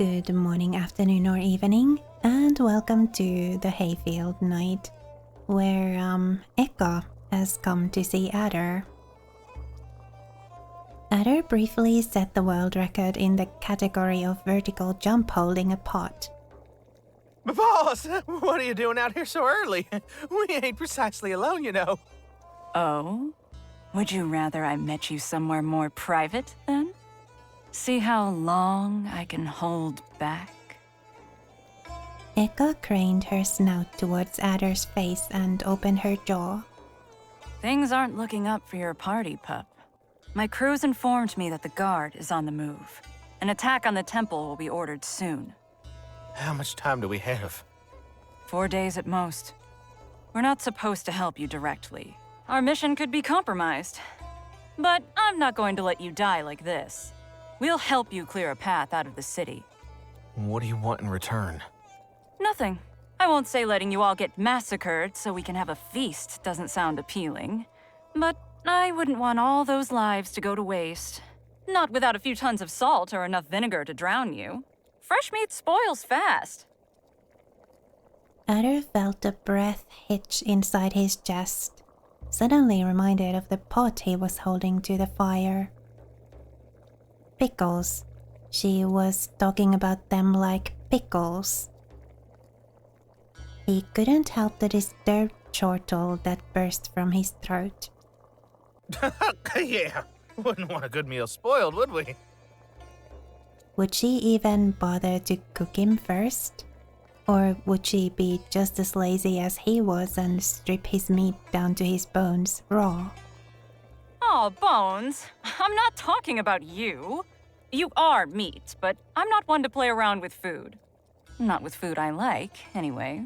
Good morning, afternoon, or evening, and welcome to the Hayfield night, where Eka has come to see Adder. Adder briefly set the world record in the category of vertical jump holding a pot. Boss, what are you doing out here so early? We ain't precisely alone, you know. Oh? Would you rather I met you somewhere more private, then? See how long I can hold back? Eka craned her snout towards Adder's face and opened her jaw. Things aren't looking up for your party, pup. My crew's informed me that the guard is on the move. An attack on the temple will be ordered soon. How much time do we have? 4 days at most. We're not supposed to help you directly. Our mission could be compromised. But I'm not going to let you die like this. We'll help you clear a path out of the city. What do you want in return? Nothing. I won't say letting you all get massacred so we can have a feast doesn't sound appealing. But I wouldn't want all those lives to go to waste. Not without a few tons of salt or enough vinegar to drown you. Fresh meat spoils fast. Adder felt a breath hitch inside his chest, suddenly reminded of the pot he was holding to the fire. Pickles. She was talking about them like pickles. He couldn't help the disturbed chortle that burst from his throat. Yeah, wouldn't want a good meal spoiled, would we? Would she even bother to cook him first? Or would she be just as lazy as he was and strip his meat down to his bones raw? Oh, Bones, I'm not talking about you. You are meat, but I'm not one to play around with food. Not with food I like, anyway.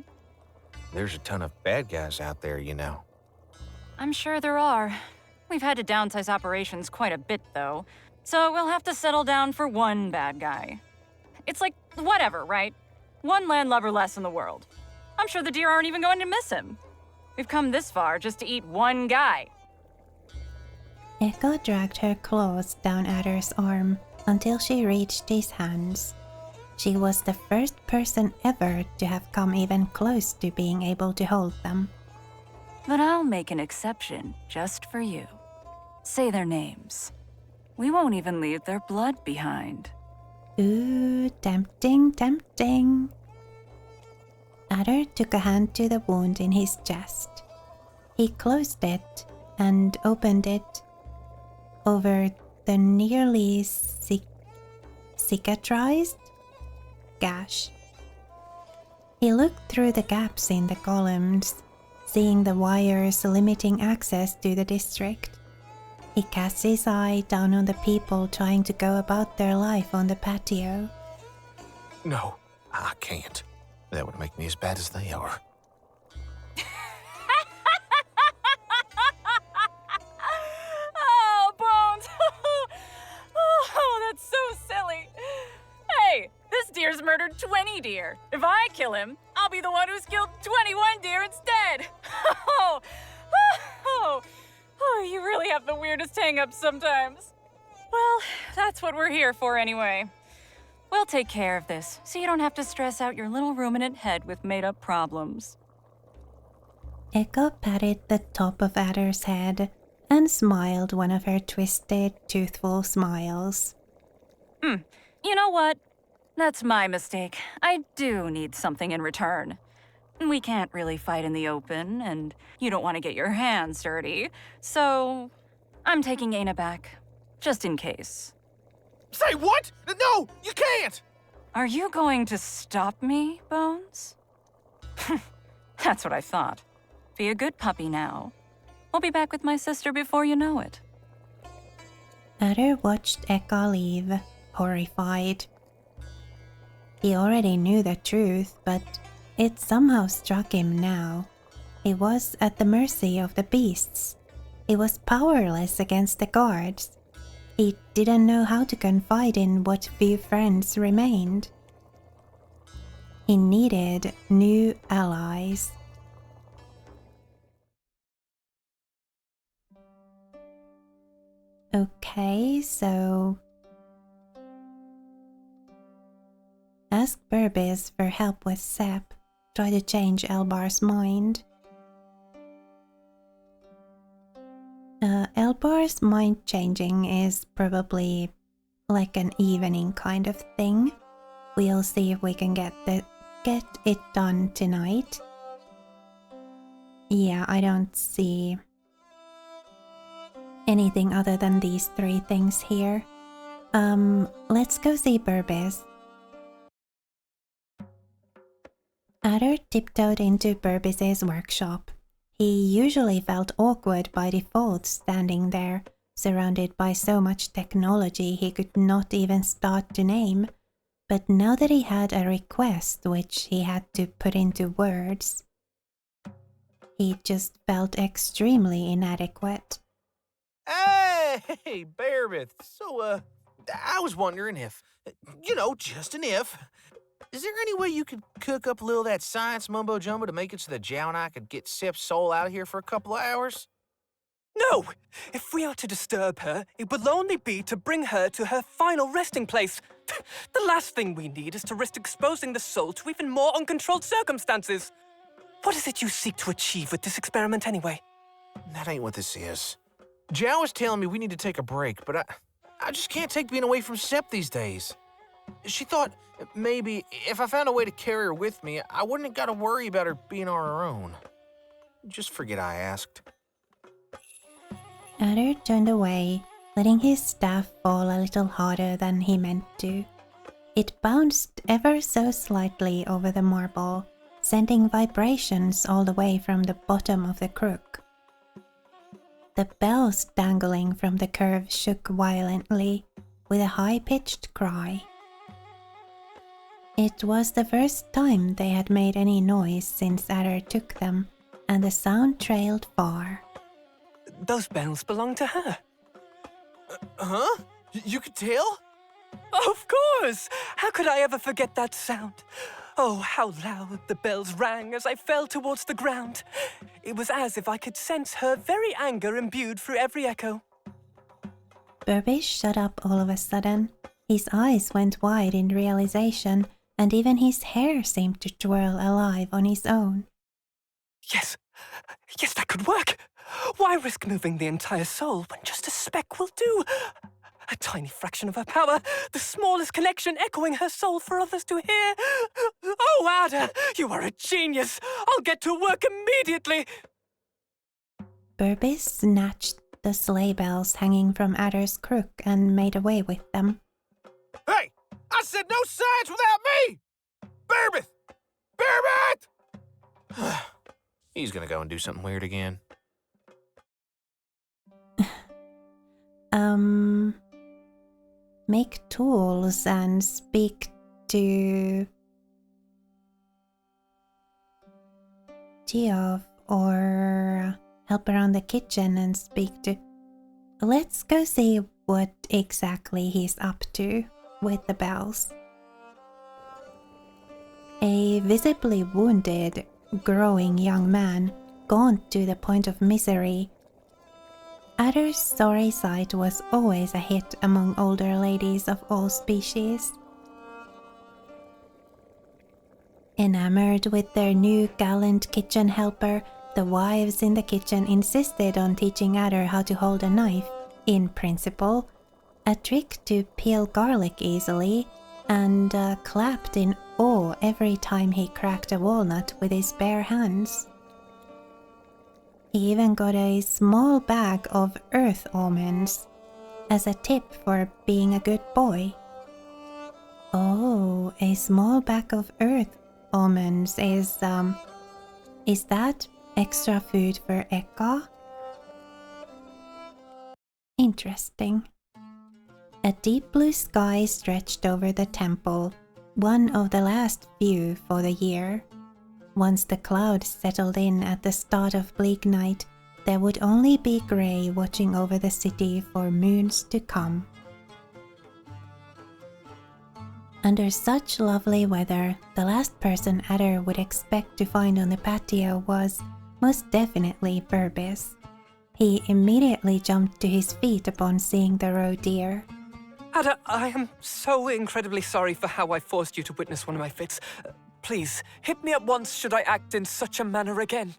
There's a ton of bad guys out there, you know. I'm sure there are. We've had to downsize operations quite a bit, though, so we'll have to settle down for one bad guy. It's like, whatever, right? One landlubber less in the world. I'm sure the deer aren't even going to miss him. We've come this far just to eat one guy. Eka dragged her claws down Adder's arm until she reached his hands. She was the first person ever to have come even close to being able to hold them. But I'll make an exception just for you. Say their names. We won't even leave their blood behind. Ooh, tempting, tempting. Adder took a hand to the wound in his chest. He closed it and opened it. Over the nearly cicatrized gash. He looked through the gaps in the columns, seeing the wires limiting access to the district. He cast his eye down on the people trying to go about their life on the patio. No, I can't. That would make me as bad as they are. Oh, Bones! Oh, that's so silly. Hey, this deer's murdered 20 deer. If I kill him, I'll be the one who's killed 21 deer instead. Oh, you really have the weirdest hang-ups sometimes. Well, that's what we're here for anyway. We'll take care of this, so you don't have to stress out your little ruminant head with made-up problems. Eka patted the top of Adder's head and smiled one of her twisted, toothful smiles. You know what? That's my mistake. I do need something in return. We can't really fight in the open, and you don't want to get your hands dirty, so I'm taking Aina back, just in case. Say what? No, you can't! Are you going to stop me, Bones? That's what I thought. Be a good puppy now. We'll be back with my sister before you know it. Adder watched Eka leave, horrified. He already knew the truth, but it somehow struck him now. He was at the mercy of the beasts. He was powerless against the guards. He didn't know how to confide in what few friends remained. He needed new allies. Okay, so ask Berbiz for help with Sep, try to change Elbar's mind. Elbar's mind changing is probably like an evening kind of thing. We'll see if we can get it done tonight. Yeah, I don't see anything other than these three things here. Let's go see Berbiz. Adder tiptoed into Berbiz's workshop. He usually felt awkward by default standing there, surrounded by so much technology he could not even start to name. But now that he had a request which he had to put into words, he just felt extremely inadequate. Hey, Berbiz. So, I was wondering if, just an if, is there any way you could cook up a little of that science mumbo-jumbo to make it so that Jow and I could get Sep's soul out of here for a couple of hours? No! If we are to disturb her, it will only be to bring her to her final resting place. The last thing we need is to risk exposing the soul to even more uncontrolled circumstances. What is it you seek to achieve with this experiment anyway? That ain't what this is. Jow was telling me we need to take a break, but I just can't take being away from Sep these days. She thought maybe if I found a way to carry her with me, I wouldn't have got to worry about her being on her own. Just forget I asked. Adder turned away, letting his staff fall a little harder than he meant to. It bounced ever so slightly over the marble, sending vibrations all the way from the bottom of the crook. The bells dangling from the curve shook violently, with a high-pitched cry. It was the first time they had made any noise since Adder took them, and the sound trailed far. Those bells belong to her. Huh? You could tell? Of course! How could I ever forget that sound? Oh, how loud the bells rang as I fell towards the ground. It was as if I could sense her very anger imbued through every echo. Berbiz shut up all of a sudden. His eyes went wide in realization, and even his hair seemed to twirl alive on his own. Yes, that could work. Why risk moving the entire soul when just a speck will do? A tiny fraction of her power, the smallest connection echoing her soul for others to hear. Oh, Adder, you are a genius. I'll get to work immediately. Berbiz snatched the sleigh bells hanging from Adder's crook and made away with them. Hey! I said no science without me! Berbiz! Berbiz! He's gonna go and do something weird again. Make tools and speak to Geoff, or help around the kitchen and speak to... Let's go see what exactly he's up to with the bells. A visibly wounded, growing young man, gaunt to the point of misery. Adder's sorry sight was always a hit among older ladies of all species. Enamored with their new gallant kitchen helper, the wives in the kitchen insisted on teaching Adder how to hold a knife, in principle, a trick to peel garlic easily, and clapped in awe every time he cracked a walnut with his bare hands. He even got a small bag of earth almonds as a tip for being a good boy. Oh, a small bag of earth almonds is that extra food for Eka? Interesting. A deep blue sky stretched over the temple, one of the last few for the year. Once the clouds settled in at the start of bleak night, there would only be grey watching over the city for moons to come. Under such lovely weather, the last person Adder would expect to find on the patio was most definitely Berbiz. He immediately jumped to his feet upon seeing the roe deer. Ada, I am so incredibly sorry for how I forced you to witness one of my fits. Please, hit me at once should I act in such a manner again.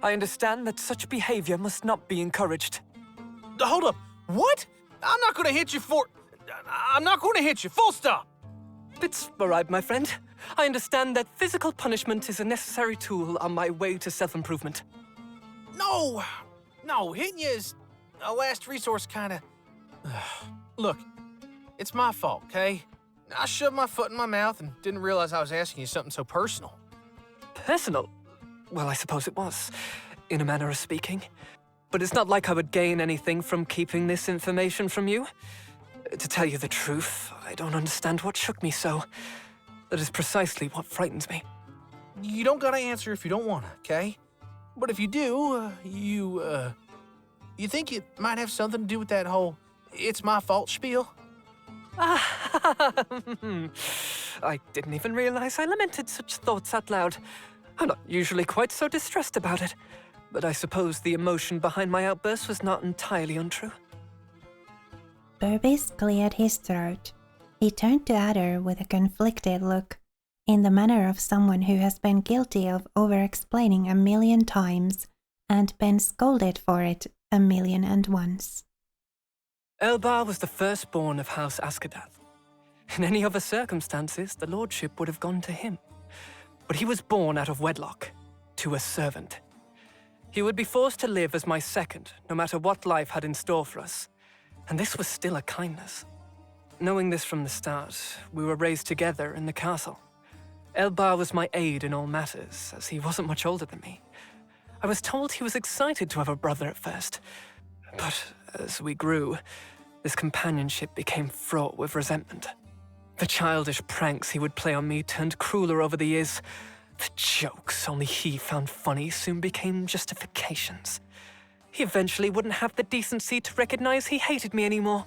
I understand that such behavior must not be encouraged. Hold up. What? I'm not gonna hit you I'm not gonna hit you. Full stop. It's all right, my friend. I understand that physical punishment is a necessary tool on my way to self-improvement. No, hitting you is a last resource kinda. Look, it's my fault, okay? I shoved my foot in my mouth and didn't realize I was asking you something so personal. Personal? Well, I suppose it was, in a manner of speaking. But it's not like I would gain anything from keeping this information from you. To tell you the truth, I don't understand what shook me so. That is precisely what frightens me. You don't gotta answer if you don't wanna, okay? But if you do, you think it might have something to do with that whole "it's my fault" spiel? I didn't even realize I lamented such thoughts out loud. I'm not usually quite so distressed about it, but I suppose the emotion behind my outburst was not entirely untrue. Berbiz cleared his throat. He turned to Adder with a conflicted look, in the manner of someone who has been guilty of over-explaining 1,000,000 times and been scolded for it 1,000,001. Elbar was the firstborn of House Askadath. In any other circumstances, the lordship would have gone to him. But he was born out of wedlock, to a servant. He would be forced to live as my second, no matter what life had in store for us. And this was still a kindness. Knowing this from the start, we were raised together in the castle. Elbar was my aide in all matters, as he wasn't much older than me. I was told he was excited to have a brother at first, but as we grew, this companionship became fraught with resentment. The childish pranks he would play on me turned crueler over the years. The jokes only he found funny soon became justifications. He eventually wouldn't have the decency to recognize he hated me anymore.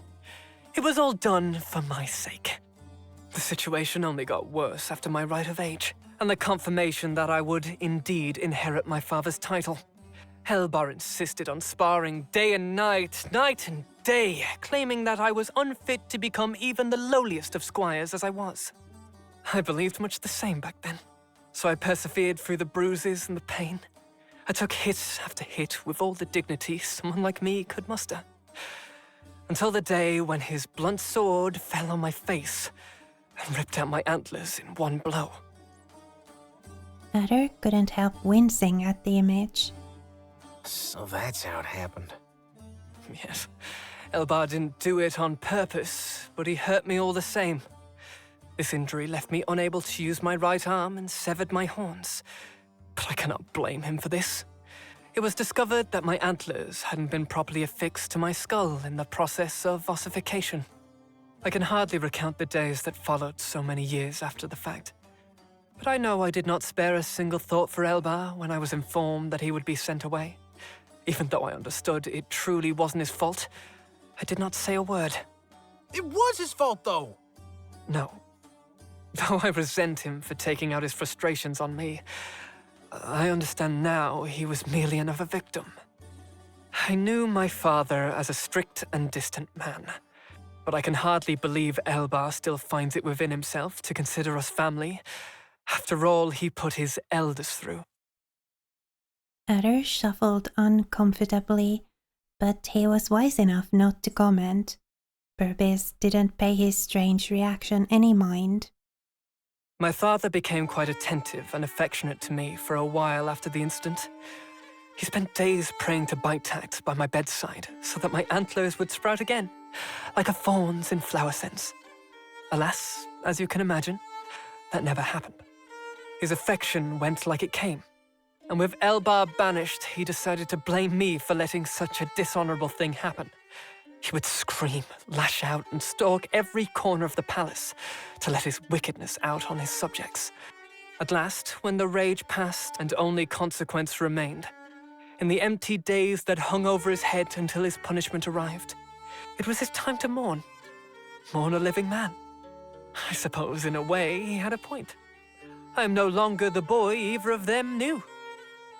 It was all done for my sake. The situation only got worse after my right of age, and the confirmation that I would indeed inherit my father's title. Elbar insisted on sparring day and night and day, claiming that I was unfit to become even the lowliest of squires as I was. I believed much the same back then, so I persevered through the bruises and the pain. I took hit after hit with all the dignity someone like me could muster. Until the day when his blunt sword fell on my face and ripped out my antlers in one blow. Adder couldn't help wincing at the image. So that's how it happened. Yes, Elbar didn't do it on purpose, but he hurt me all the same. This injury left me unable to use my right arm and severed my horns. But I cannot blame him for this. It was discovered that my antlers hadn't been properly affixed to my skull in the process of ossification. I can hardly recount the days that followed so many years after the fact. But I know I did not spare a single thought for Elbar when I was informed that he would be sent away. Even though I understood it truly wasn't his fault, I did not say a word. It was his fault, though! No. Though I resent him for taking out his frustrations on me, I understand now he was merely another victim. I knew my father as a strict and distant man, but I can hardly believe Elbar still finds it within himself to consider us family, after all he put his elders through. Adder shuffled uncomfortably, but he was wise enough not to comment. Berbiz didn't pay his strange reaction any mind. My father became quite attentive and affectionate to me for a while after the incident. He spent days praying to bite tact by my bedside so that my antlers would sprout again, like a fawn's in flower scents. Alas, as you can imagine, that never happened. His affection went like it came, and with Elbar banished, he decided to blame me for letting such a dishonorable thing happen. He would scream, lash out, and stalk every corner of the palace to let his wickedness out on his subjects. At last, when the rage passed and only consequence remained, in the empty days that hung over his head until his punishment arrived, it was his time to mourn. Mourn a living man. I suppose, in a way, he had a point. I am no longer the boy either of them knew.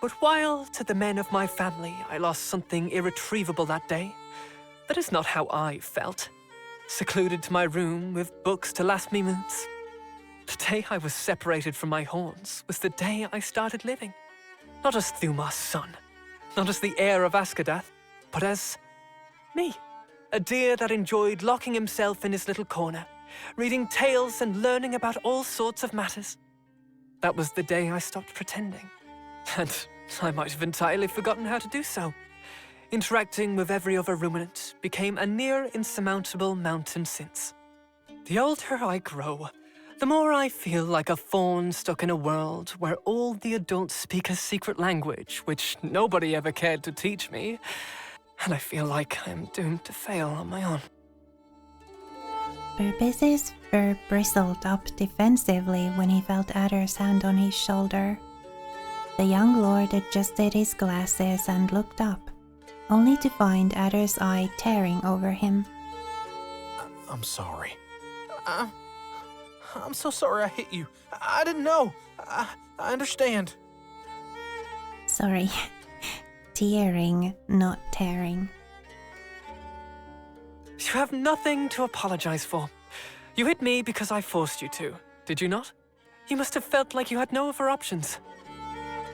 But while to the men of my family I lost something irretrievable that day, that is not how I felt. secluded to my room with books to last me moods. The day I was separated from my horns was the day I started living. Not as Thumar's son, not as the heir of Askadath, but as me. A deer that enjoyed locking himself in his little corner, reading tales and learning about all sorts of matters. That was the day I stopped pretending. And I might have entirely forgotten how to do so. Interacting with every other ruminant became a near insurmountable mountain since. The older I grow, the more I feel like a fawn stuck in a world where all the adults speak a secret language which nobody ever cared to teach me, and I feel like I am doomed to fail on my own. Berbiz's fur bristled up defensively when he felt Adder's hand on his shoulder. The young lord adjusted his glasses and looked up, only to find Adder's eye tearing over him. I'm sorry. I'm so sorry I hit you. I didn't know. I understand. Sorry. Tearing, not tearing. You have nothing to apologize for. You hit me because I forced you to, did you not? You must have felt like you had no other options.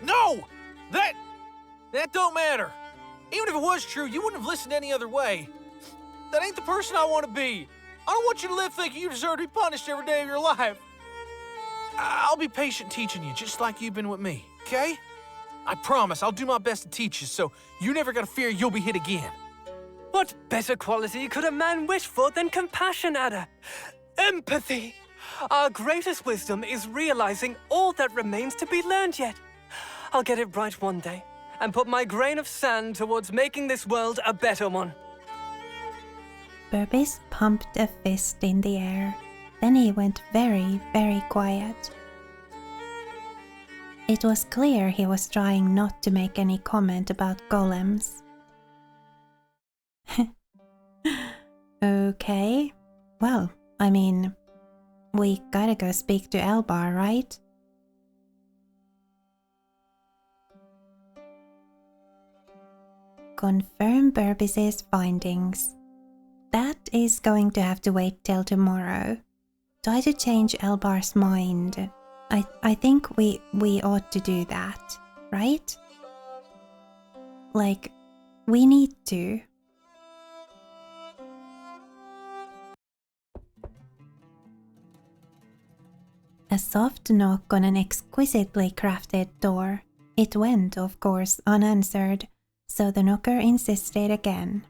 No! That don't matter. Even if it was true, you wouldn't have listened any other way. That ain't the person I want to be. I don't want you to live thinking you deserve to be punished every day of your life. I'll be patient teaching you, just like you've been with me, okay? I promise I'll do my best to teach you, so you never gotta fear you'll be hit again. What better quality could a man wish for than compassion, Adder? Empathy! Our greatest wisdom is realizing all that remains to be learned yet. I'll get it right one day, and put my grain of sand towards making this world a better one. Berbiz pumped a fist in the air. Then he went very, very quiet. It was clear he was trying not to make any comment about golems. Okay. Well, I mean, we gotta go speak to Elbar, right? Confirm Berbiz's findings. That is going to have to wait till tomorrow. Try to change Elbar's mind. I think we ought to do that, right? Like, we need to. A soft knock on an exquisitely crafted door. It went, of course, unanswered, so the knocker insisted again.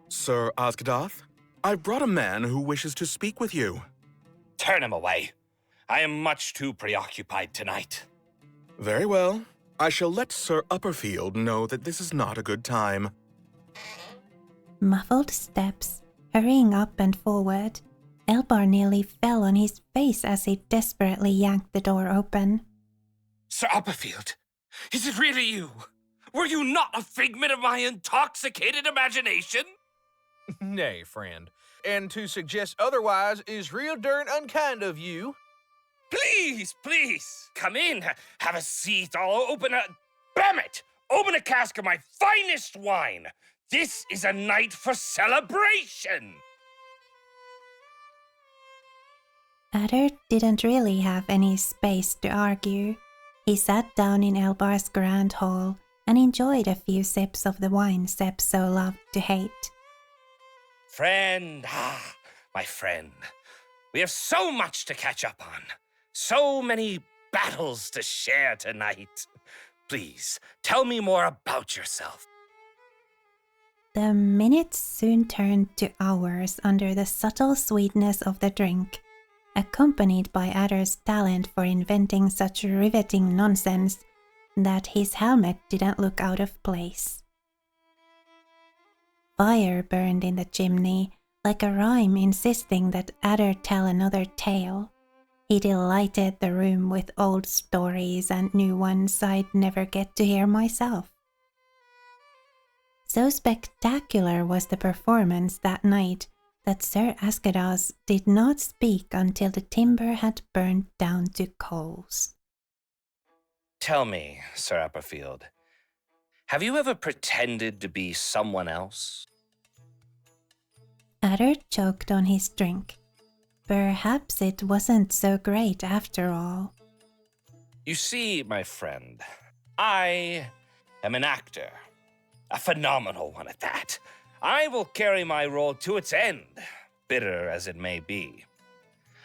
Sir Askadath, I've brought a man who wishes to speak with you. Turn him away. I am much too preoccupied tonight. Very well. I shall let Sir Upperfield know that this is not a good time. Muffled steps, hurrying up and forward. Elbar nearly fell on his face as he desperately yanked the door open. Sir Upperfield, is it really you? Were you not a figment of my intoxicated imagination? Nay, friend. And to suggest otherwise is real darn unkind of you. Please, please, come in. Have a seat. I'll open a... Damn it! Open a cask of my finest wine. This is a night for celebration. Adder didn't really have any space to argue. He sat down in Elbar's grand hall and enjoyed a few sips of the wine Sepp so loved to hate. Friend, my friend, we have so much to catch up on. So many battles to share tonight. Please, tell me more about yourself. The minutes soon turned to hours under the subtle sweetness of the drink, accompanied by Adder's talent for inventing such riveting nonsense that his helmet didn't look out of place. Fire burned in the chimney, like a rhyme insisting that Adder tell another tale. He delighted the room with old stories and new ones I'd never get to hear myself. So spectacular was the performance that night that Sir Askadath did not speak until the timber had burned down to coals. Tell me, Sir Upperfield, have you ever pretended to be someone else? Adder choked on his drink. Perhaps it wasn't so great after all. You see, my friend, I am an actor. A phenomenal one at that. I will carry my role to its end, bitter as it may be.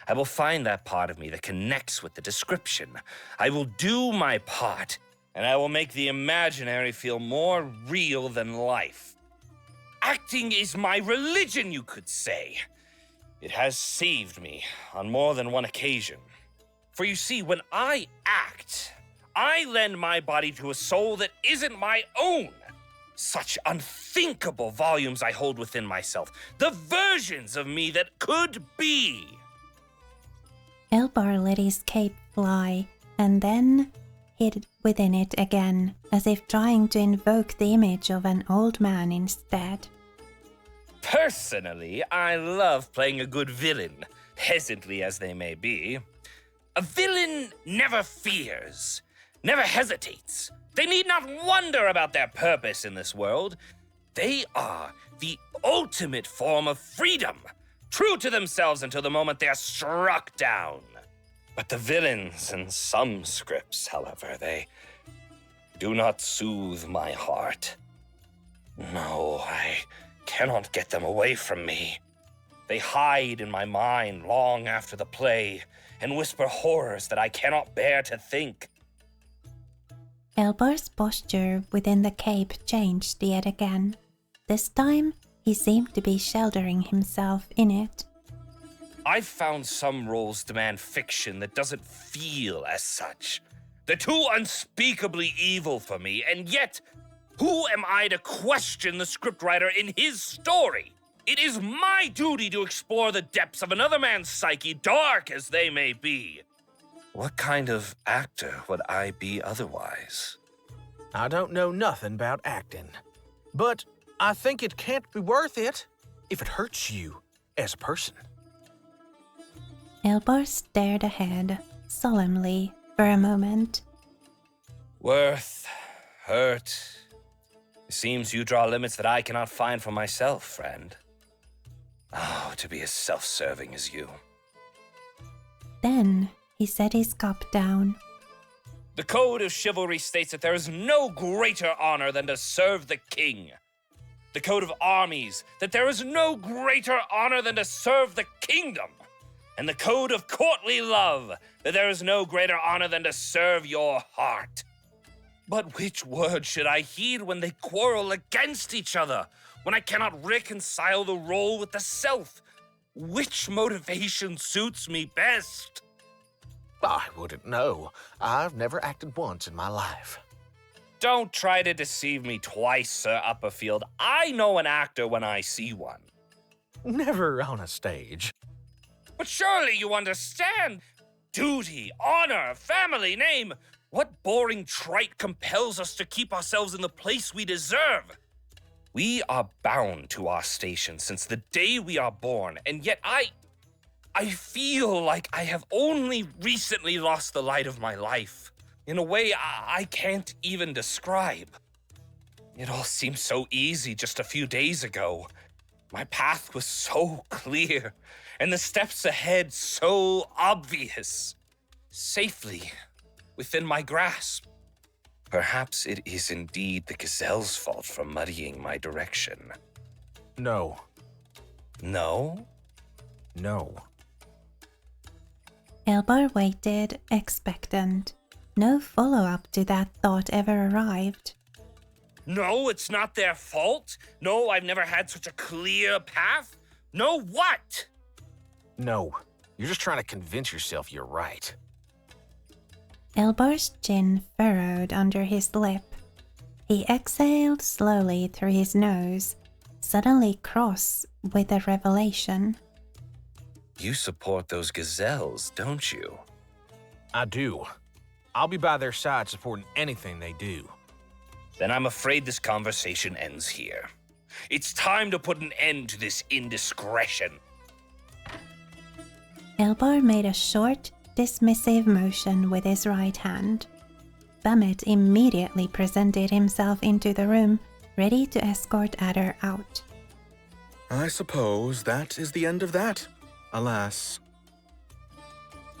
I will find that part of me that connects with the description. I will do my part, and I will make the imaginary feel more real than life. Acting is my religion, you could say. It has saved me on more than one occasion. For you see, when I act, I lend my body to a soul that isn't my own. Such unthinkable volumes I hold within myself, the versions of me that could be. Elbar let his cape fly and then hid within it again, as if trying to invoke the image of an old man instead. Personally, I love playing a good villain, peasantly as they may be. A villain never fears, never hesitates. They need not wonder about their purpose in this world. They are the ultimate form of freedom, true to themselves until the moment they are struck down. But the villains in some scripts, however, they do not soothe my heart. No, I cannot get them away from me. They hide in my mind long after the play and whisper horrors that I cannot bear to think. Elbar's posture within the cape changed yet again. This time, he seemed to be sheltering himself in it. I've found some roles demand fiction that doesn't feel as such. They're too unspeakably evil for me, and yet, who am I to question the scriptwriter in his story? It is my duty to explore the depths of another man's psyche, dark as they may be. What kind of actor would I be otherwise? I don't know nothing about acting, but I think it can't be worth it if it hurts you as a person. Elbar stared ahead, solemnly, for a moment. Worth, hurt. It seems you draw limits that I cannot find for myself, friend. Oh, to be as self-serving as you. Then he set his cup down. The code of chivalry states that there is no greater honor than to serve the king. The code of armies, that there is no greater honor than to serve the kingdom. And the code of courtly love, that there is no greater honor than to serve your heart. But which word should I heed when they quarrel against each other? When I cannot reconcile the role with the self? Which motivation suits me best? I wouldn't know. I've never acted once in my life. Don't try to deceive me twice, Sir Upperfield. I know an actor when I see one. Never on a stage. But surely you understand. Duty, honor, family name. What boring trite compels us to keep ourselves in the place we deserve? We are bound to our station since the day we are born, and yet I feel like I have only recently lost the light of my life. In a way I can't even describe. It all seemed so easy just a few days ago. My path was so clear, and the steps ahead so obvious. Safely within my grasp. Perhaps it is indeed the gazelle's fault for muddying my direction. No. No? No. Elbar waited, expectant. No follow-up to that thought ever arrived. No, it's not their fault. No, I've never had such a clear path. No what? No. You're just trying to convince yourself you're right. Elbar's chin furrowed under his lip. He exhaled slowly through his nose, suddenly cross with a revelation. You support those gazelles, don't you? I do. I'll be by their side supporting anything they do. Then I'm afraid this conversation ends here. It's time to put an end to this indiscretion. Elbar made a short, dismissive motion with his right hand. Bummet immediately presented himself into the room, ready to escort Adder out. I suppose that is the end of that, alas.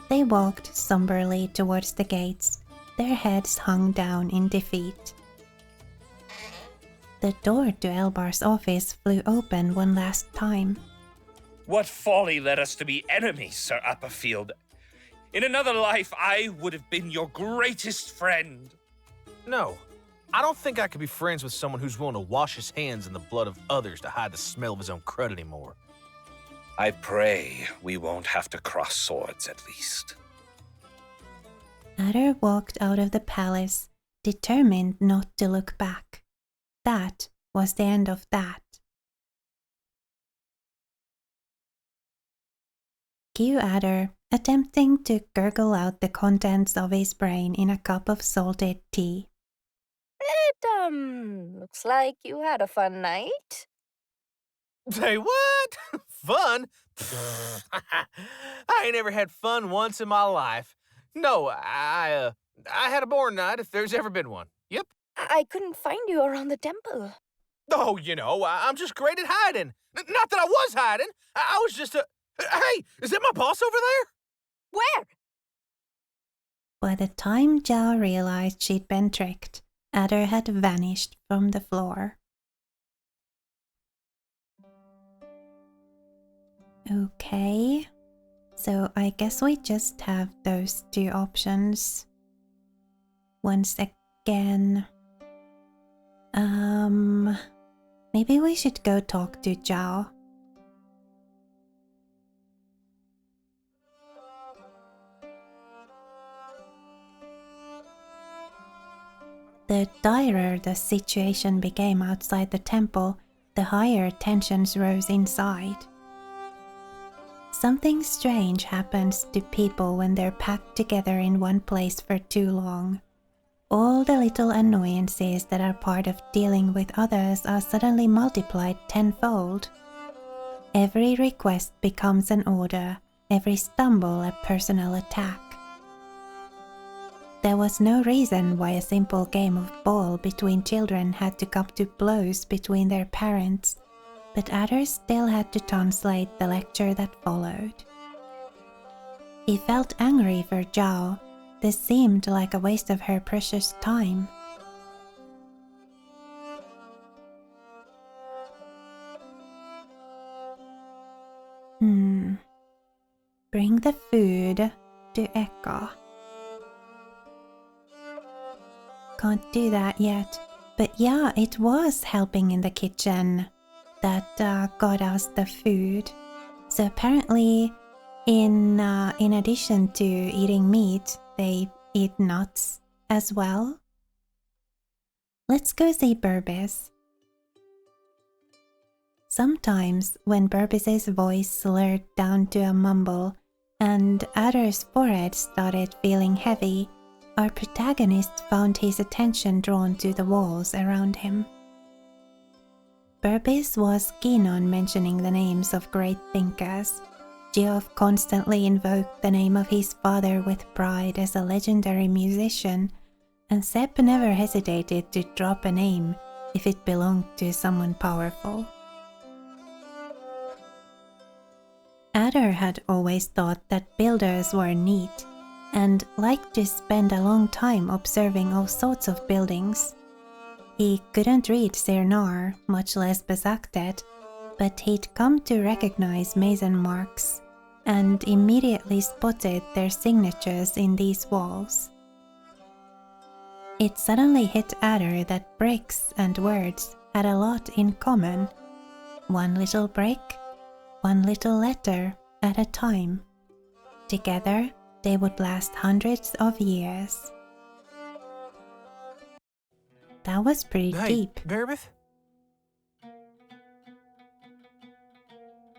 They walked somberly towards the gates, their heads hung down in defeat. The door to Elbar's office flew open one last time. What folly led us to be enemies, Sir Upperfield? In another life, I would have been your greatest friend. No, I don't think I could be friends with someone who's willing to wash his hands in the blood of others to hide the smell of his own crud anymore. I pray we won't have to cross swords, at least. Adder walked out of the palace, determined not to look back. That was the end of that. Cue Adder, attempting to gurgle out the contents of his brain in a cup of salted tea. It, looks like you had a fun night. Say what? Fun? I ain't ever had fun once in my life. No, I had a boring night if there's ever been one. Yep. I couldn't find you around the temple. Oh, I'm just great at hiding. Not that I was hiding. I was just Hey, is that my boss over there? Where? By the time Zhao realized she'd been tricked, Adder had vanished from the floor. Okay, so I guess we just have those two options. Once again, maybe we should go talk to Zhao. The direr the situation became outside the temple, the higher tensions rose inside. Something strange happens to people when they're packed together in one place for too long. All the little annoyances that are part of dealing with others are suddenly multiplied tenfold. Every request becomes an order, every stumble a personal attack. There was no reason why a simple game of ball between children had to come to blows between their parents, but Adder still had to translate the lecture that followed. He felt angry for Zhao. This seemed like a waste of her precious time. Bring the food to Eka. Can't do that yet, but yeah, it was helping in the kitchen that got us the food. So apparently, in addition to eating meat, they eat nuts as well. Let's go see Berbiz. Sometimes, when Berbiz's voice slurred down to a mumble and Adder's forehead started feeling heavy, our protagonist found his attention drawn to the walls around him. Berbiz was keen on mentioning the names of great thinkers. Geoff constantly invoked the name of his father with pride as a legendary musician, and Sepp never hesitated to drop a name if it belonged to someone powerful. Adder had always thought that builders were neat, and liked to spend a long time observing all sorts of buildings. He couldn't read Sirnar, much less Besaktet, but he'd come to recognize mason marks, and immediately spotted their signatures in these walls. It suddenly hit Adder that bricks and words had a lot in common. One little brick, one little letter at a time. Together, they would last hundreds of years. That was pretty deep. Berbiz?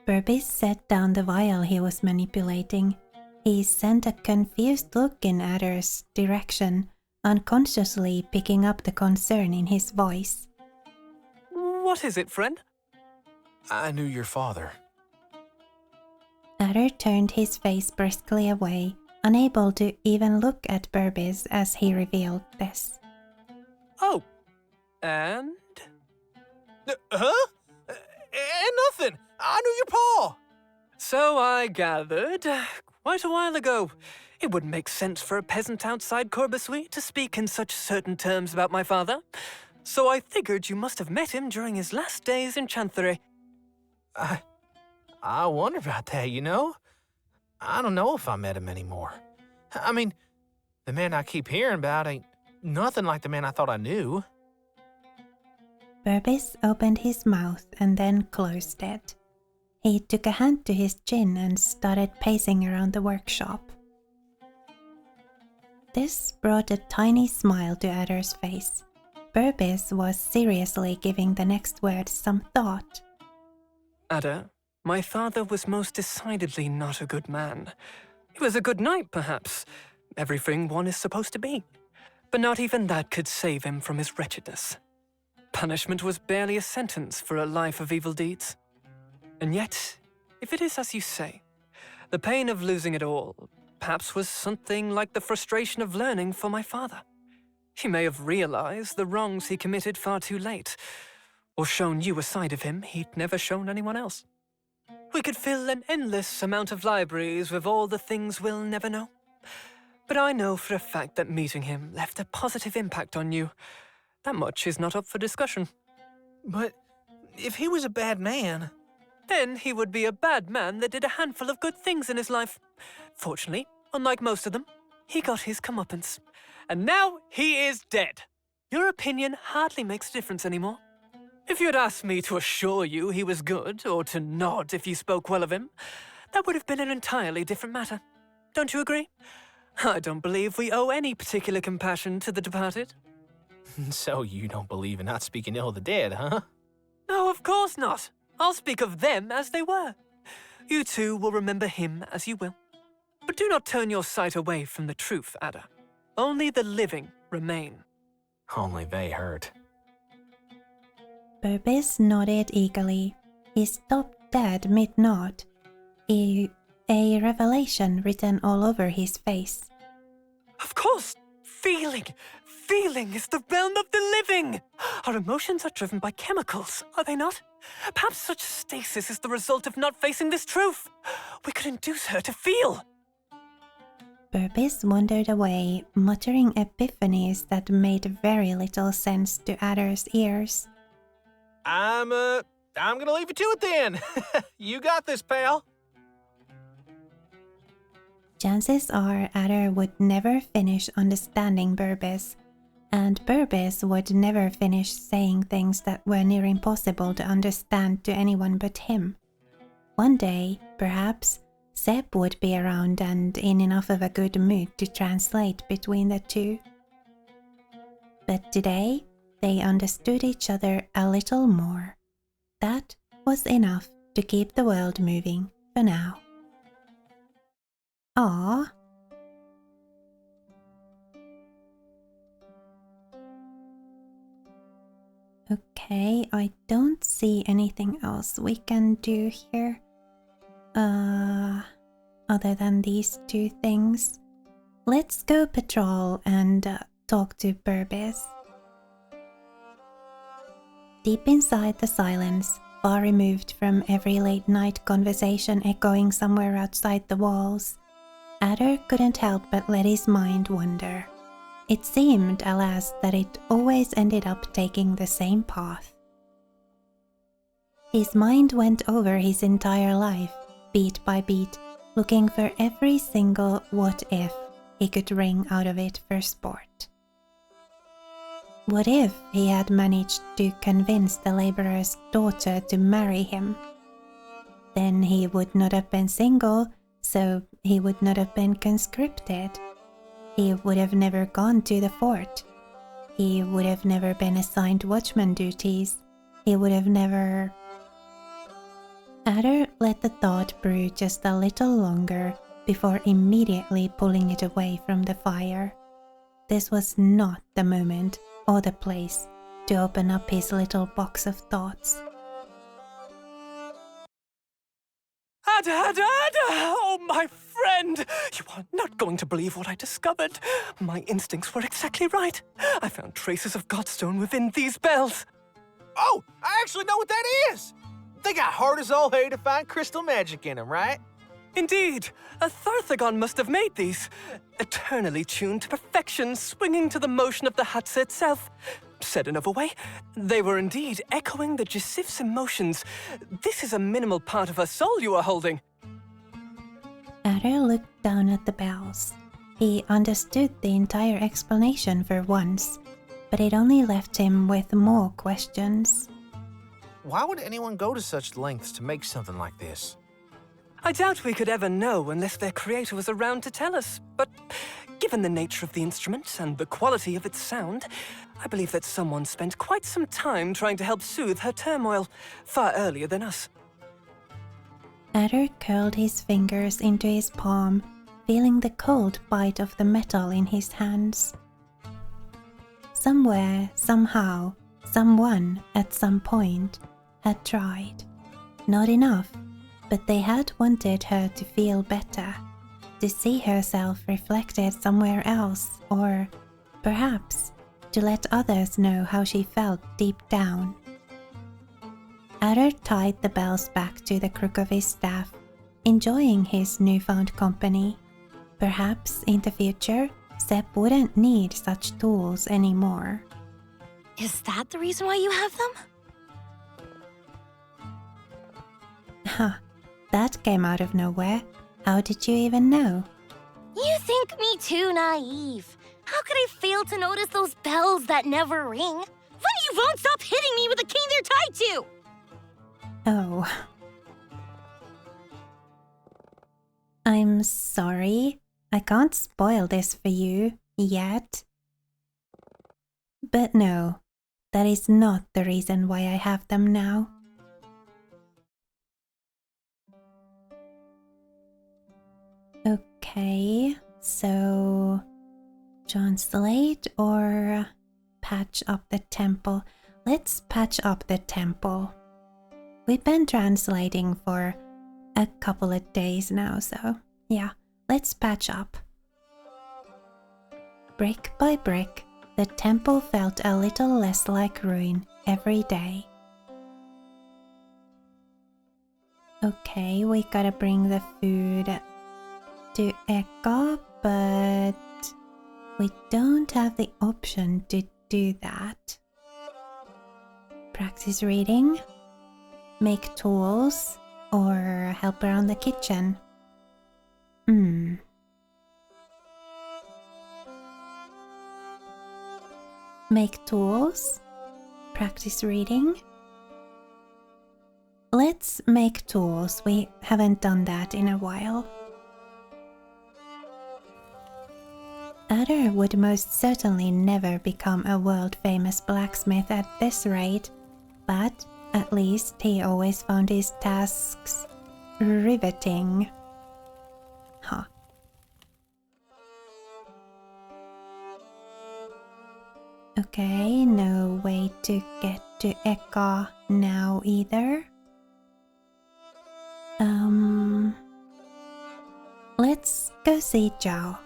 Berbiz set down the vial he was manipulating. He sent a confused look in Adder's direction, unconsciously picking up the concern in his voice. What is it, friend? I knew your father. Adder turned his face briskly away, unable to even look at Berbiz as he revealed this. Oh, and? Huh? nothing. I knew your pa. So I gathered, quite a while ago. It wouldn't make sense for a peasant outside Corbusui to speak in such certain terms about my father. So I figured you must have met him during his last days in Chanthery. I wonder about that, you know? I don't know if I met him anymore. I mean, the man I keep hearing about ain't nothing like the man I thought I knew. Berbiz opened his mouth and then closed it. He took a hand to his chin and started pacing around the workshop. This brought a tiny smile to Adder's face. Berbiz was seriously giving the next words some thought. Adder, my father was most decidedly not a good man. He was a good knight, perhaps. Everything one is supposed to be. But not even that could save him from his wretchedness. Punishment was barely a sentence for a life of evil deeds. And yet, if it is as you say, the pain of losing it all perhaps was something like the frustration of learning for my father. He may have realized the wrongs he committed far too late, or shown you a side of him he'd never shown anyone else. We could fill an endless amount of libraries with all the things we'll never know. But I know for a fact that meeting him left a positive impact on you. That much is not up for discussion. But if he was a bad man... Then he would be a bad man that did a handful of good things in his life. Fortunately, unlike most of them, he got his comeuppance. And now he is dead. Your opinion hardly makes a difference anymore. If you'd asked me to assure you he was good, or to nod if you spoke well of him, that would have been an entirely different matter. Don't you agree? I don't believe we owe any particular compassion to the departed. So you don't believe in not speaking ill of the dead, huh? No, of course not. I'll speak of them as they were. You too will remember him as you will. But do not turn your sight away from the truth, Adder. Only the living remain. Only they hurt. Berbiz nodded eagerly. He stopped dead mid-nod. A revelation written all over his face. Of course! Feeling is the realm of the living! Our emotions are driven by chemicals, are they not? Perhaps such stasis is the result of not facing this truth. We could induce her to feel. Berbiz wandered away, muttering epiphanies that made very little sense to Adder's ears. I'm gonna leave you to it then. You got this, pal. Chances are Adder would never finish understanding Berbiz, and Berbiz would never finish saying things that were near impossible to understand to anyone but him. One day, perhaps, Seb would be around and in enough of a good mood to translate between the two. But today, they understood each other a little more. That was enough to keep the world moving for now. Aww. Okay, I don't see anything else we can do here. Other than these two things. Let's go patrol and talk to Berbiz. Deep inside the silence, far removed from every late-night conversation echoing somewhere outside the walls, Adder couldn't help but let his mind wander. It seemed, alas, that it always ended up taking the same path. His mind went over his entire life, beat by beat, looking for every single what-if he could wring out of it for sport. What if he had managed to convince the laborer's daughter to marry him? Then he would not have been single, so he would not have been conscripted. He would have never gone to the fort. He would have never been assigned watchman duties. He would have never... Adder let the thought brew just a little longer before immediately pulling it away from the fire. This was not the moment or the place to open up his little box of thoughts. Adder! Oh, my friend! You are not going to believe what I discovered. My instincts were exactly right. I found traces of Godstone within these bells. Oh, I actually know what that is! They got hard as all hay to find crystal magic in them, right? Indeed, a Tharthagon must have made these. Eternally tuned to perfection, swinging to the motion of the Hatsa itself. Said another way, they were indeed echoing the Gisif's emotions. This is a minimal part of her soul you are holding. Adder looked down at the bells. He understood the entire explanation for once, but it only left him with more questions. Why would anyone go to such lengths to make something like this? I doubt we could ever know unless their creator was around to tell us, but given the nature of the instrument and the quality of its sound, I believe that someone spent quite some time trying to help soothe her turmoil, far earlier than us. Adder curled his fingers into his palm, feeling the cold bite of the metal in his hands. Somewhere, somehow, someone at some point had tried. Not enough, but they had wanted her to feel better, to see herself reflected somewhere else, or perhaps to let others know how she felt deep down. Adder tied the bells back to the crook of his staff, enjoying his newfound company. Perhaps in the future, Sepp wouldn't need such tools anymore. Is that the reason why you have them? Huh, that came out of nowhere. How did you even know? You think me too naive. How could I fail to notice those bells that never ring? Funny you won't stop hitting me with the cane they're tied to! Oh. I'm sorry. I can't spoil this for you, yet. But no, that is not the reason why I have them now. Okay, so translate or patch up the temple? Let's patch up the temple. We've been translating for a couple of days now, so yeah, let's patch up. Brick by brick, the temple felt a little less like ruin every day. Okay, we gotta bring the food to Eka, but we don't have the option to do that. Practice reading, make tools, or help around the kitchen. Make tools, practice reading. Let's make tools. We haven't done that in a while. Adder would most certainly never become a world-famous blacksmith at this rate, but at least he always found his tasks riveting. Huh. Okay, no way to get to Eka now either. Let's go see Zhao.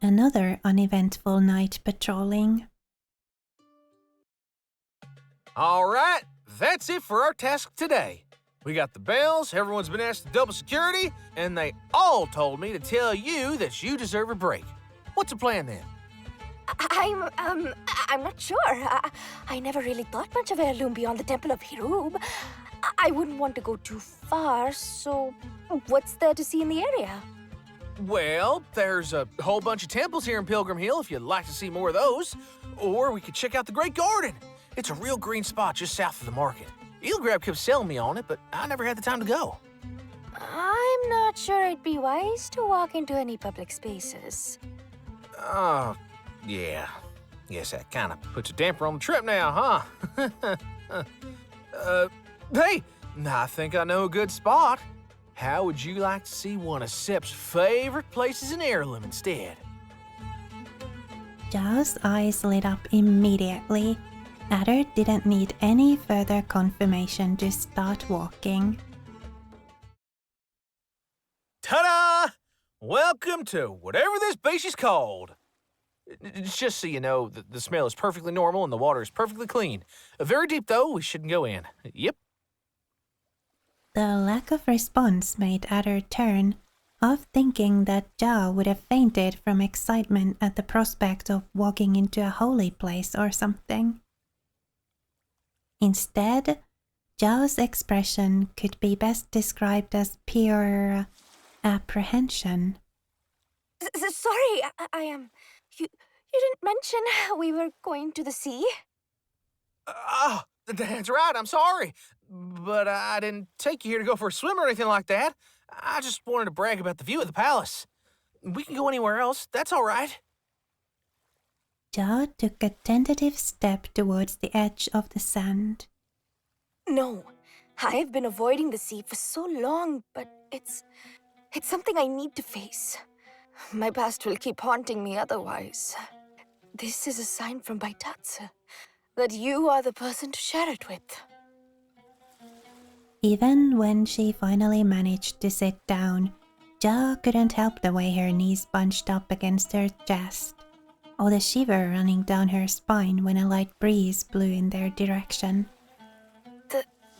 Another uneventful night patrolling. All right, that's it for our task today. We got the bells, everyone's been asked to double security, and they all told me to tell you that you deserve a break. What's the plan then? I'm not sure. I never really thought much of heirloom beyond the Temple of Hirub. I wouldn't want to go too far, so what's there to see in the area? Well, there's a whole bunch of temples here in Pilgrim Hill if you'd like to see more of those. Or we could check out the Great Garden. It's a real green spot just south of the market. Eelgrab kept selling me on it, but I never had the time to go. I'm not sure it'd be wise to walk into any public spaces. Oh, yeah. Guess that kind of puts a damper on the trip now, huh? Hey, I think I know a good spot. How would you like to see one of Sepp's favorite places in Heirloom instead? Zhao's eyes lit up immediately. Adder didn't need any further confirmation to start walking. Ta-da! Welcome to whatever this beach is called. It's just so you know, the smell is perfectly normal and the water is perfectly clean. Very deep, though. We shouldn't go in. Yep. The lack of response made Adder turn, half thinking that Ja would have fainted from excitement at the prospect of walking into a holy place or something. Instead, Ja's expression could be best described as pure apprehension. Sorry, I am. You didn't mention we were going to the sea. That's right. I'm sorry. But I didn't take you here to go for a swim or anything like that. I just wanted to brag about the view of the palace. We can go anywhere else. That's all right. Ja took a tentative step towards the edge of the sand. No, I've been avoiding the sea for so long, but it's something I need to face. My past will keep haunting me otherwise. This is a sign from Baitatsu that you are the person to share it with. Even when she finally managed to sit down, Ja couldn't help the way her knees bunched up against her chest, or the shiver running down her spine when a light breeze blew in their direction.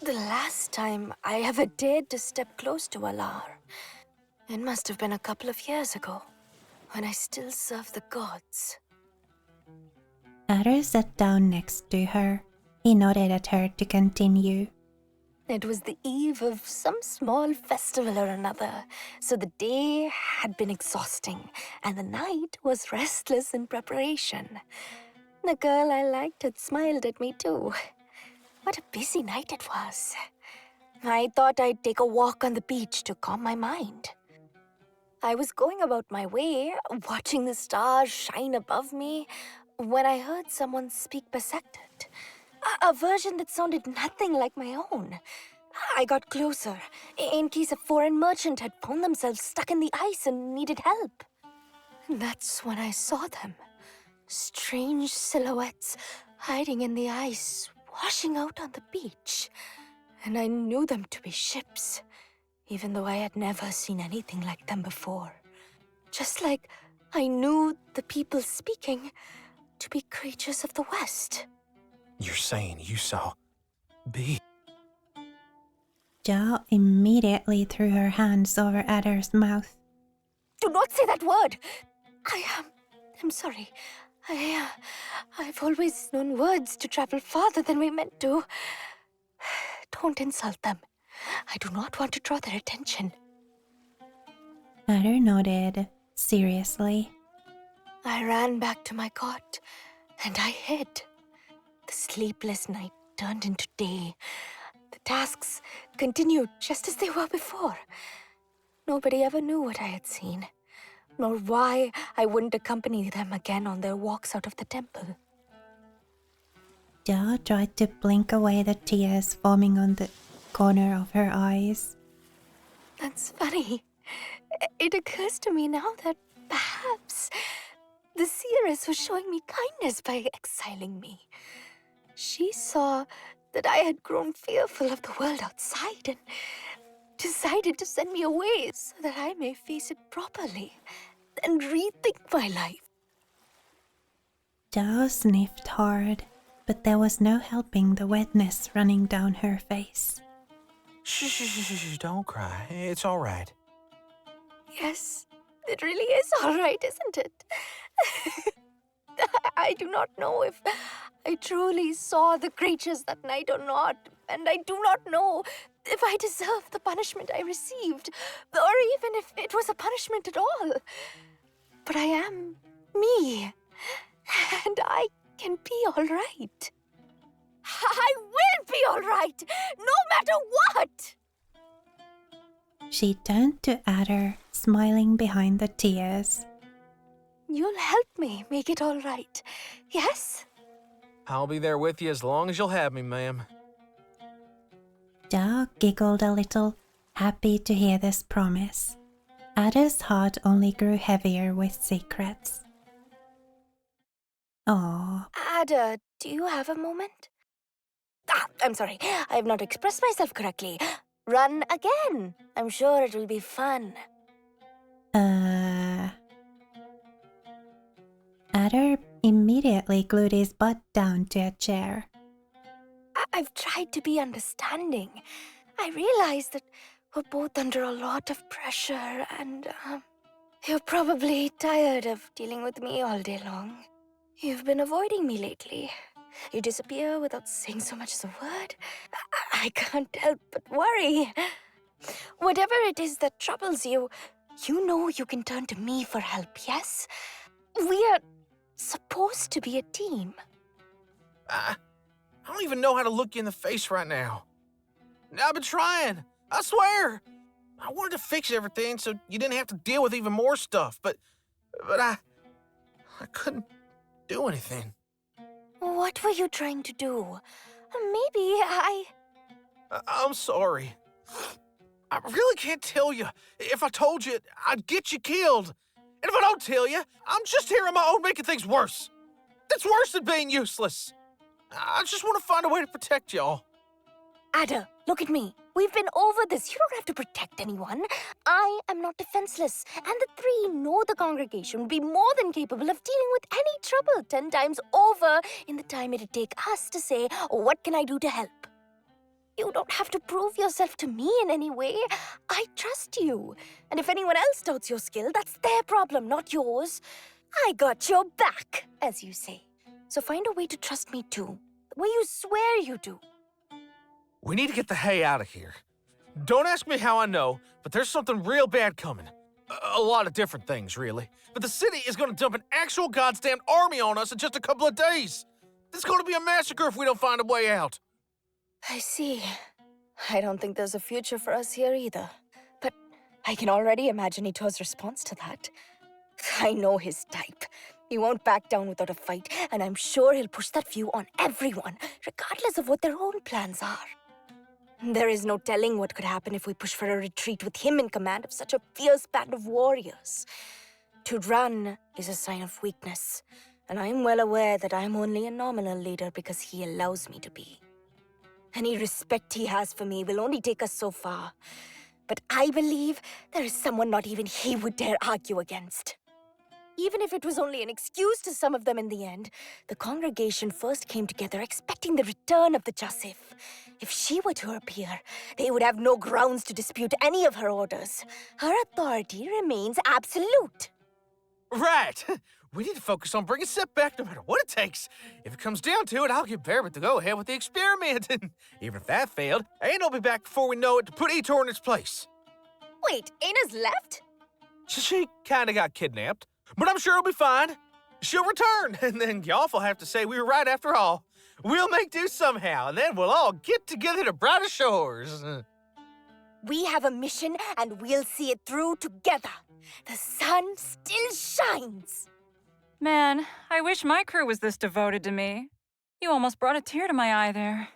The last time I ever dared to step close to Alar, it must have been a couple of years ago, when I still served the gods. Adder sat down next to her. He nodded at her to continue. It was the eve of some small festival or another, so the day had been exhausting, and the night was restless in preparation. The girl I liked had smiled at me too. What a busy night it was. I thought I'd take a walk on the beach to calm my mind. I was going about my way, watching the stars shine above me, when I heard someone speak Besektet. A version that sounded nothing like my own. I got closer, in case a foreign merchant had found themselves stuck in the ice and needed help. That's when I saw them. Strange silhouettes hiding in the ice, washing out on the beach. And I knew them to be ships, even though I had never seen anything like them before. Just like I knew the people speaking to be creatures of the West. You're saying you saw B. Ja immediately threw her hands over Adder's mouth. Do not say that word! I'm sorry. I've always known words to travel farther than we meant to. Don't insult them. I do not want to draw their attention. Adder nodded, seriously. I ran back to my cot, and I hid. The sleepless night turned into day. The tasks continued just as they were before. Nobody ever knew what I had seen, nor why I wouldn't accompany them again on their walks out of the temple. Ja tried to blink away the tears forming on the corner of her eyes. That's funny. It occurs to me now that perhaps the seeress was showing me kindness by exiling me. She saw that I had grown fearful of the world outside and decided to send me away so that I may face it properly and rethink my life. Ja sniffed hard, but there was no helping the wetness running down her face. Shh, don't cry. It's all right. Yes, it really is all right, isn't it? I do not know if I truly saw the creatures that night or not, and I do not know if I deserve the punishment I received, or even if it was a punishment at all. But I am me, and I can be all right. I will be all right, no matter what! She turned to Adder, smiling behind the tears. You'll help me make it all right, yes? I'll be there with you as long as you'll have me, ma'am. Ja giggled a little, happy to hear this promise. Adder's heart only grew heavier with secrets. Oh, Ada, do you have a moment? I'm sorry, I have not expressed myself correctly. Run again. I'm sure it will be Adder immediately glued his butt down to a chair. I've tried to be understanding. I realize that we're both under a lot of pressure and, you're probably tired of dealing with me all day long. You've been avoiding me lately. You disappear without saying so much as a word. I can't help but worry. Whatever it is that troubles you, you know you can turn to me for help, yes? We are supposed to be a team. I don't even know how to look you in the face right now. I've been trying, I swear. I wanted to fix everything so you didn't have to deal with even more stuff, but I couldn't do anything. What were you trying to do? Maybe I'm sorry. I really can't tell you. If I told you, I'd get you killed. And if I don't tell you, I'm just here on my own making things worse. That's worse than being useless. I just want to find a way to protect y'all. Ada, look at me. We've been over this. You don't have to protect anyone. I am not defenseless. And the three know the congregation would be more than capable of dealing with any trouble 10 times over in the time it'd take us to say, what can I do to help? You don't have to prove yourself to me in any way. I trust you. And if anyone else doubts your skill, that's their problem, not yours. I got your back, as you say. So find a way to trust me too. The way you swear you do. We need to get the hay out of here. Don't ask me how I know, but there's something real bad coming. A lot of different things, really. But the city is going to dump an actual goddamn army on us in just a couple of days. It's going to be a massacre if we don't find a way out. I see. I don't think there's a future for us here either. But I can already imagine Ito's response to that. I know his type. He won't back down without a fight, and I'm sure he'll push that view on everyone, regardless of what their own plans are. There is no telling what could happen if we push for a retreat with him in command of such a fierce band of warriors. To run is a sign of weakness, and I'm well aware that I'm only a nominal leader because he allows me to be. Any respect he has for me will only take us so far, but I believe there is someone not even he would dare argue against. Even if it was only an excuse to some of them in the end, the congregation first came together expecting the return of the Joseph. If she were to appear, they would have no grounds to dispute any of her orders. Her authority remains absolute. Right. We need to focus on bringing Sep back no matter what it takes. If it comes down to it, I'll give Berbiz the go-ahead with the experiment. And even if that failed, Aina's will be back before we know it to put Ito in its place. Wait, Aina's left? She kinda got kidnapped. But I'm sure it'll be fine. She'll return, and then y'all will have to say we were right after all. We'll make do somehow, and then we'll all get together to brighter shores. We have a mission, and we'll see it through together. The sun still shines. Man, I wish my crew was this devoted to me. You almost brought a tear to my eye there.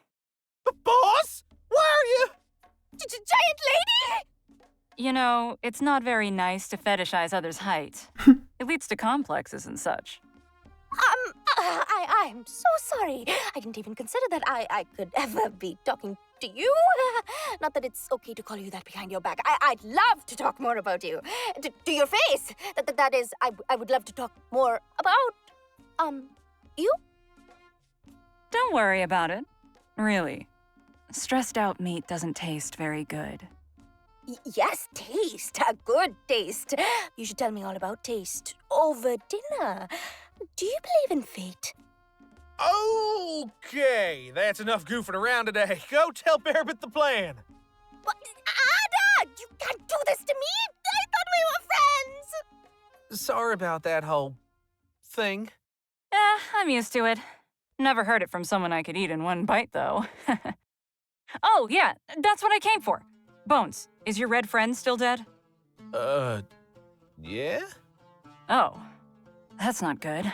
But boss, why are you? Giant lady! You know, it's not very nice to fetishize others' height. It leads to complexes and such. I'm so sorry. I didn't even consider that I could ever be talking to you. Not that it's okay to call you that behind your back. I'd love to talk more about you. To your face. That is, I would love to talk more about, you? Don't worry about it. Really. Stressed out meat doesn't taste very good. Yes, taste. A good taste. You should tell me all about taste over dinner. Do you believe in fate? Okay, that's enough goofing around today. Go tell Berbiz the plan. But, Ada! You can't do this to me! I thought we were friends! Sorry about that whole thing. I'm used to it. Never heard it from someone I could eat in one bite, though. Oh, yeah, that's what I came for. Bones, is your red friend still dead? Yeah? Oh, that's not good.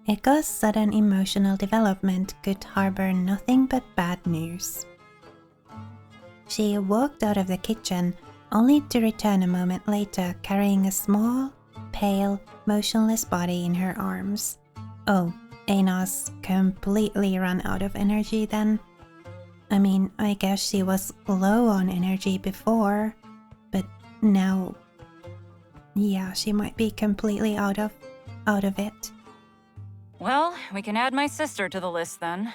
Ekko's sudden emotional development could harbor nothing but bad news. She walked out of the kitchen, only to return a moment later carrying a small, pale, motionless body in her arms. Oh, Aina's completely run out of energy then. I mean, I guess she was low on energy before, but now, yeah, she might be completely out of out of it. Well, we can add my sister to the list then.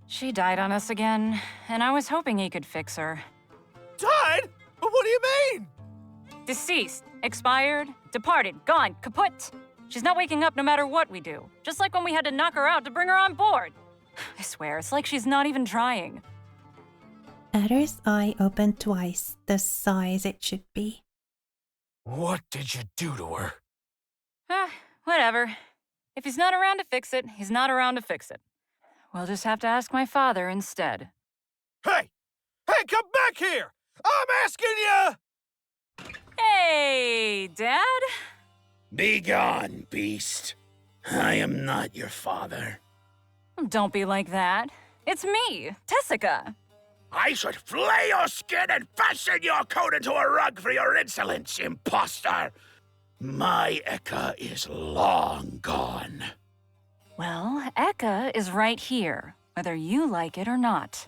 She died on us again, and I was hoping he could fix her. Died? What do you mean? Deceased, expired, departed, gone, kaput. She's not waking up no matter what we do. Just like when we had to knock her out to bring her on board. I swear, it's like she's not even trying. Adder's eye opened twice, the size it should be. What did you do to her? Whatever. If he's not around to fix it, he's not around to fix it. We'll just have to ask my father instead. Hey! Hey, come back here! I'm asking you! Hey, Dad? Be gone, beast. I am not your father. Don't be like that. It's me, Tessica. I should flay your skin and fasten your coat into a rug for your insolence, imposter! My Eka is long gone. Well, Eka is right here, whether you like it or not.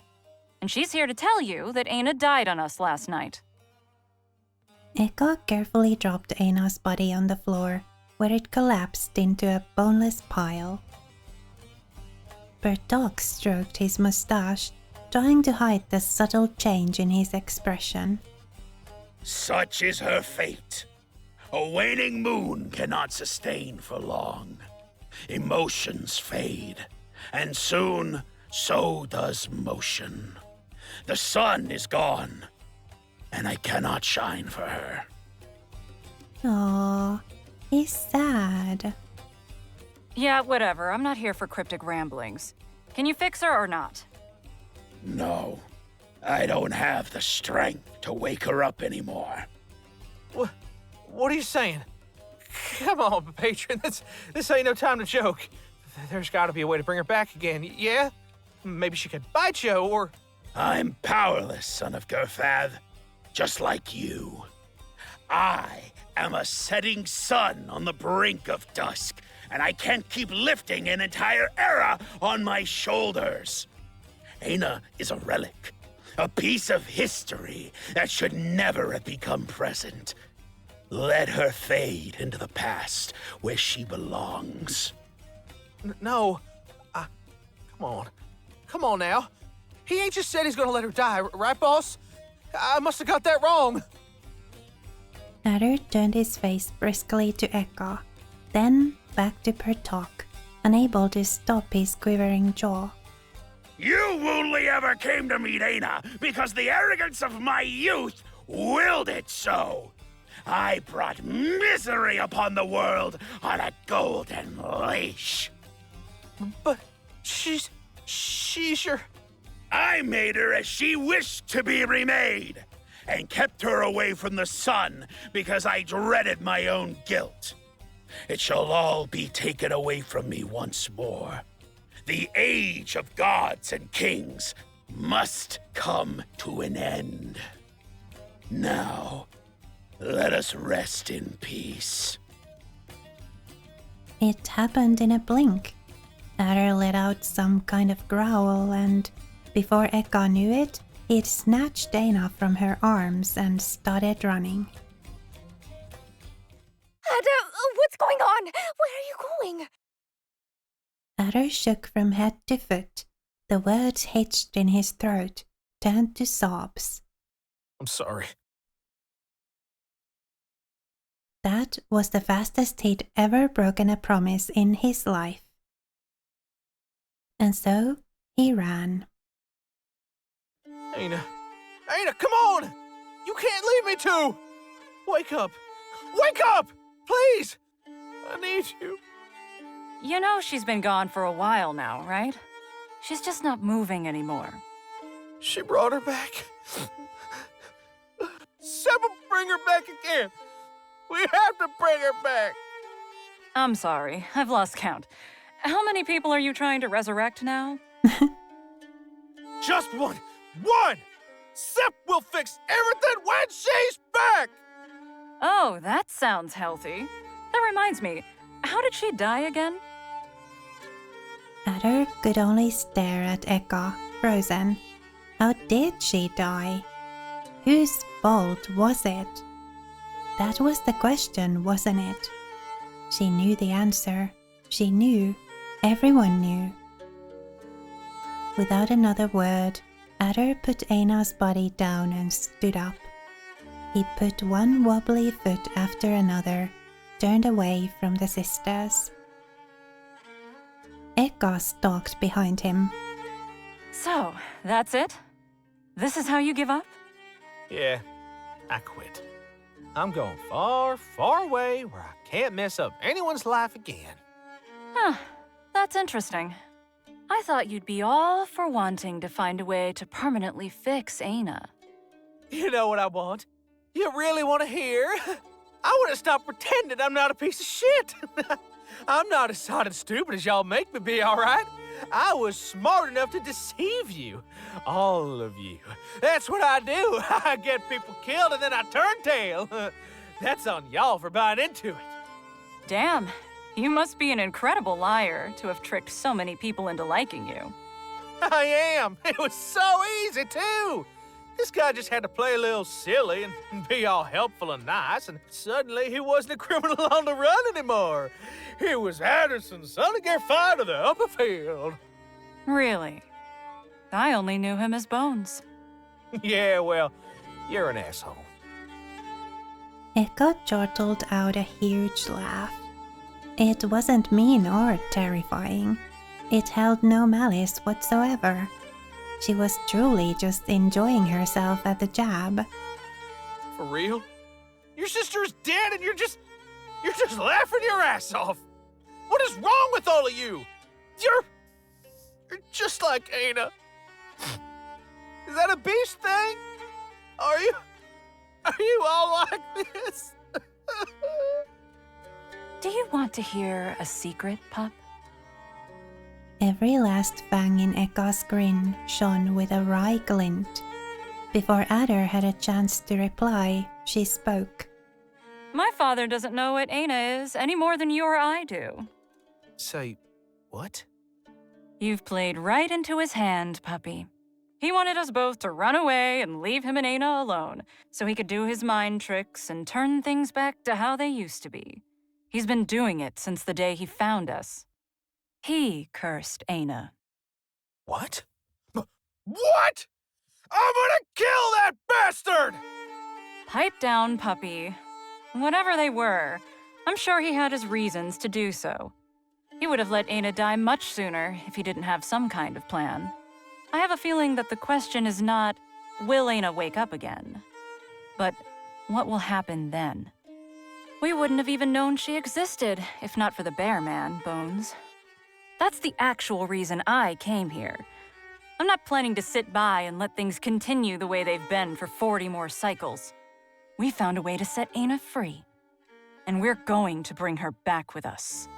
And she's here to tell you that Aina died on us last night. Eka carefully dropped Aina's body on the floor, where it collapsed into a boneless pile. Bertok stroked his mustache, trying to hide the subtle change in his expression. Such is her fate. A waning moon cannot sustain for long. Emotions fade, and soon, so does motion. The sun is gone, and I cannot shine for her. Aww, he's sad. Yeah, whatever. I'm not here for cryptic ramblings. Can you fix her or not? No, I don't have the strength to wake her up anymore. What are you saying? Come on, patron. This ain't no time to joke. There's got to be a way to bring her back again. Yeah? Maybe she could bite you, or... I'm powerless, son of Gerfath, just like you. I am a setting sun on the brink of dusk, and I can't keep lifting an entire era on my shoulders. Aina is a relic, a piece of history that should never have become present. Let her fade into the past where she belongs. No. Come on. Come on now. He ain't just said he's gonna let her die, right, boss? I must have got that wrong. Adder turned his face briskly to Eka, then back to Bertok, unable to stop his quivering jaw. You only ever came to meet Aina because the arrogance of my youth willed it so. I brought misery upon the world on a golden leash. But she's your... I made her as she wished to be remade, and kept her away from the sun because I dreaded my own guilt. It shall all be taken away from me once more. The age of gods and kings must come to an end. Now, let us rest in peace. It happened in a blink. Adder let out some kind of growl, and before Eka knew it, he'd snatched Aina from her arms and started running. Adder, what's going on? Where are you going? Adder shook from head to foot. The words hitched in his throat, turned to sobs. I'm sorry. That was the fastest he'd ever broken a promise in his life. And so he ran. Aina, come on! You can't leave me too! Wake up! Wake up! Please! I need you. You know she's been gone for a while now, right? She's just not moving anymore. She brought her back. Seb will bring her back again. We have to bring her back. I'm sorry, I've lost count. How many people are you trying to resurrect now? Just one! One! Sep will fix everything when she's back! Oh, that sounds healthy. That reminds me, how did she die again? Adder could only stare at Eka, frozen. How did she die? Whose fault was it? That was the question, wasn't it? She knew the answer. She knew. Everyone knew. Without another word, Adder put Eina's body down and stood up. He put one wobbly foot after another, turned away from the sisters. Eka stalked behind him. So, that's it? This is how you give up? Yeah, I quit. I'm going far, far away where I can't mess up anyone's life again. Huh, that's interesting. I thought you'd be all for wanting to find a way to permanently fix Aina. You know what I want? You really want to hear? I want to stop pretending I'm not a piece of shit. I'm not as sod and stupid as y'all make me be, all right? I was smart enough to deceive you. All of you. That's what I do. I get people killed and then I turn tail. That's on y'all for buying into it. Damn, you must be an incredible liar to have tricked so many people into liking you. I am. It was so easy, too. This guy just had to play a little silly and be all helpful and nice, and suddenly he wasn't a criminal on the run anymore. He was Anderson, son of Gerfine of the upper field. Really? I only knew him as Bones. Yeah, well, you're an asshole. Eka chortled out a huge laugh. It wasn't mean or terrifying. It held no malice whatsoever. She was truly just enjoying herself at the jab. For real? Your sister is dead and you're just laughing your ass off. What is wrong with all of you? You're just like Aina. Is that a beast thing? Are you all like this? Do you want to hear a secret, pup? Every last fang in Eka's grin shone with a wry glint. Before Adder had a chance to reply, she spoke. My father doesn't know what Aina is any more than you or I do. Say, what? You've played right into his hand, puppy. He wanted us both to run away and leave him and Aina alone, so he could do his mind tricks and turn things back to how they used to be. He's been doing it since the day he found us. He cursed Aina. What? What? I'm gonna kill that bastard! Pipe down, puppy. Whatever they were, I'm sure he had his reasons to do so. He would have let Aina die much sooner if he didn't have some kind of plan. I have a feeling that the question is not, will Aina wake up again? But what will happen then? We wouldn't have even known she existed if not for the bear man, Bones. That's the actual reason I came here. I'm not planning to sit by and let things continue the way they've been for 40 more cycles. We found a way to set Aina free. And we're going to bring her back with us.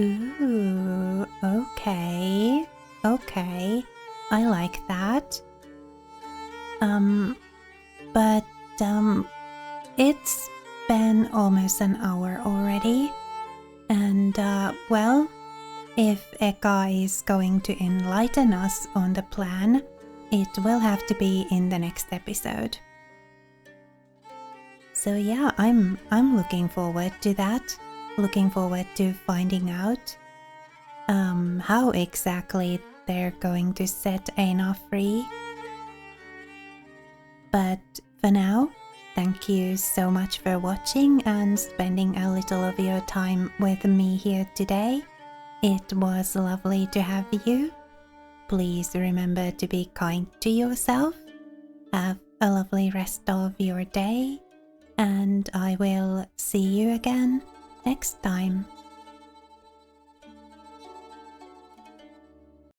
Ooh, okay. Okay. I like that. But it's been almost an hour already. And, well, if Eka is going to enlighten us on the plan, it will have to be in the next episode. So yeah, I'm looking forward to that. Looking forward to finding out how exactly they're going to set Aina free. But for now, thank you so much for watching and spending a little of your time with me here today. It was lovely to have you. Please remember to be kind to yourself. Have a lovely rest of your day. And I will see you again next time.